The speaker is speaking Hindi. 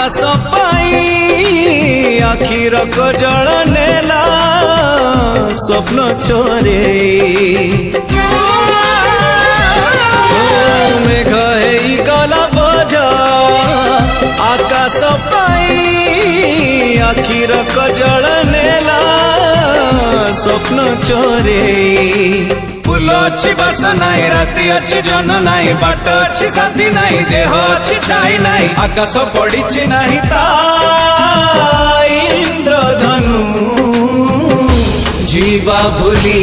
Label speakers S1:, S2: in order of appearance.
S1: आकाश पाई आखिर कजल नेला स्वप्न चोरे मेघ हेई गला बोझ आकाश पाई आखिर कजल नेला स्वप्न चोरे फूल अच्छी बस नाई राति अच्छी जन नाई बाट अच्छी साथी नाई देह अच्छी छाई नाई आकाश पड़ी नाही ता इंद्रधनु जीवा भूली